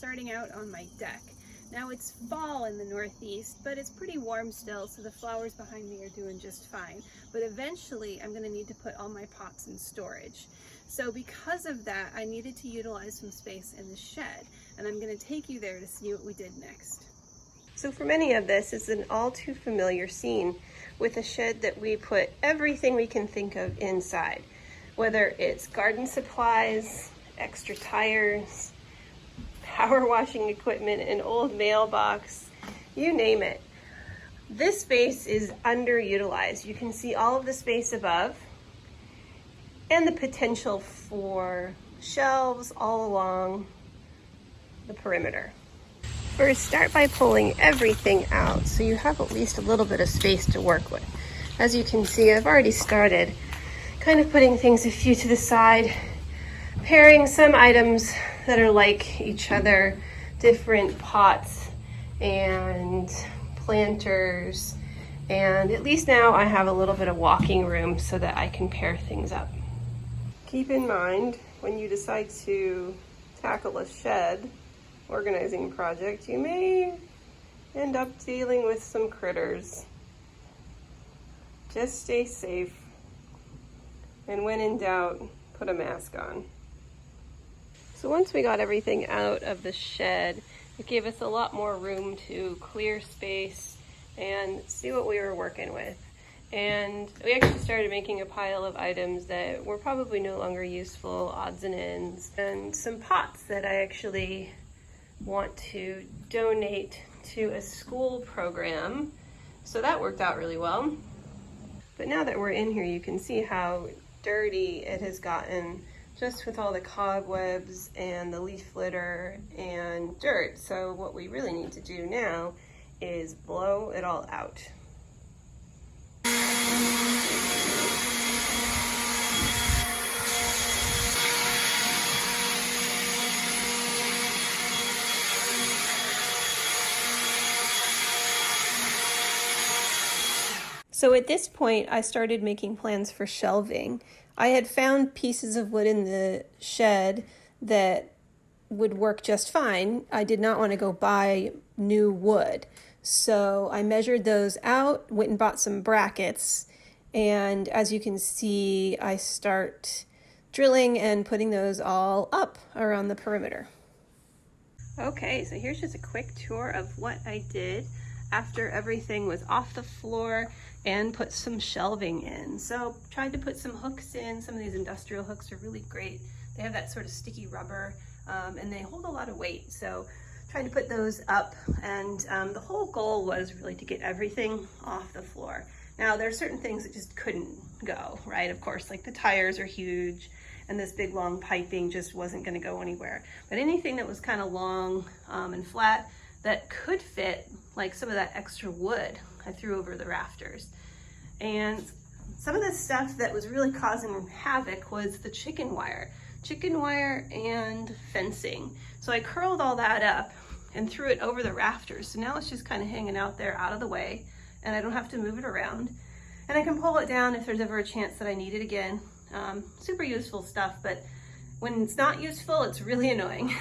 starting out on my deck. Now it's fall in the Northeast, but it's pretty warm still, so the flowers behind me are doing just fine. But eventually I'm going to need to put all my pots in storage. So because of that, I needed to utilize some space in the shed, and I'm going to take you there to see what we did next. So for many of this, it's an all too familiar scene with a shed that we put everything we can think of inside, whether it's garden supplies, extra tires, power washing equipment, an old mailbox, you name it. This space is underutilized. You can see all of the space above and the potential for shelves all along the perimeter. First, start by pulling everything out so you have at least a little bit of space to work with. As you can see, I've already started kind of putting things a few to the side, pairing some items that are like each other, different pots and planters, and at least now I have a little bit of walking room so that I can pair things up. Keep in mind, when you decide to tackle a shed organizing project, you may end up dealing with some critters. Just stay safe, and when in doubt, put a mask on. So once we got everything out of the shed, it gave us a lot more room to clear space and see what we were working with. And we actually started making a pile of items that were probably no longer useful, odds and ends, and some pots that I actually want to donate to a school program. So that worked out really well. But now that we're in here, you can see how dirty it has gotten just with all the cobwebs and the leaf litter and dirt. So what we really need to do now is blow it all out. So at this point, I started making plans for shelving. I had found pieces of wood in the shed that would work just fine. I did not want to go buy new wood. So I measured those out, went and bought some brackets, and as you can see, I start drilling and putting those all up around the perimeter. Okay, so here's just a quick tour of what I did after everything was off the floor and put some shelving in. So tried to put some hooks in. Some of these industrial hooks are really great. They have that sort of sticky rubber and they hold a lot of weight. So tried to put those up, and the whole goal was really to get everything off the floor. Now there are certain things that just couldn't go, right? Of course, like the tires are huge and this big long piping just wasn't gonna go anywhere. But anything that was kind of long and flat that could fit, like some of that extra wood, I threw over the rafters. And some of the stuff that was really causing havoc was the chicken wire and fencing. So I curled all that up and threw it over the rafters. So now it's just kind of hanging out there out of the way, and I don't have to move it around. And I can pull it down if there's ever a chance that I need it again. Super useful stuff, but when it's not useful, it's really annoying.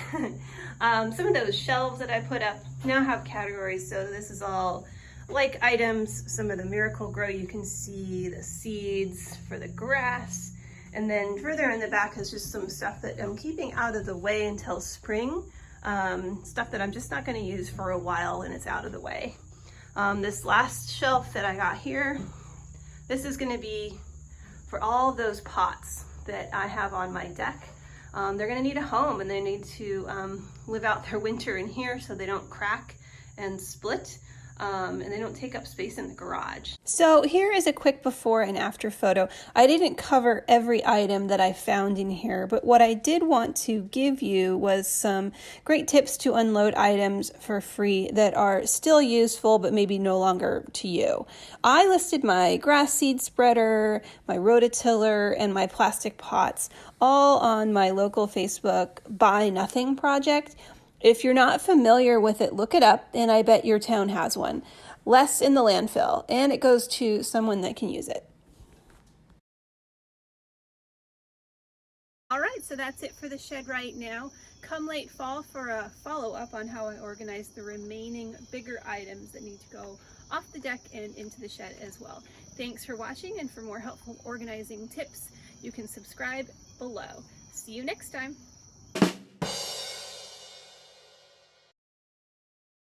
Some of those shelves that I put up now have categories. So this is all like items. Some of the Miracle-Gro, you can see the seeds for the grass. And then further in the back is just some stuff that I'm keeping out of the way until spring. Stuff that I'm just not gonna use for a while and it's out of the way. This last shelf that I got here, this is gonna be for all of those pots that I have on my deck. They're gonna need a home, and they need to live out their winter in here so they don't crack and split, and they don't take up space in the garage. So here is a quick before and after photo. I didn't cover every item that I found in here, but what I did want to give you was some great tips to unload items for free that are still useful but maybe no longer to you. I listed my grass seed spreader, my rototiller, and my plastic pots all on my local Facebook Buy Nothing project. If you're not familiar with it, look it up, and I bet your town has one. Less in the landfill, and it goes to someone that can use it. All right, so that's it for the shed right now. Come late fall for a follow-up on how I organize the remaining bigger items that need to go off the deck and into the shed as well. Thanks for watching, and for more helpful organizing tips, you can subscribe below. See you next time.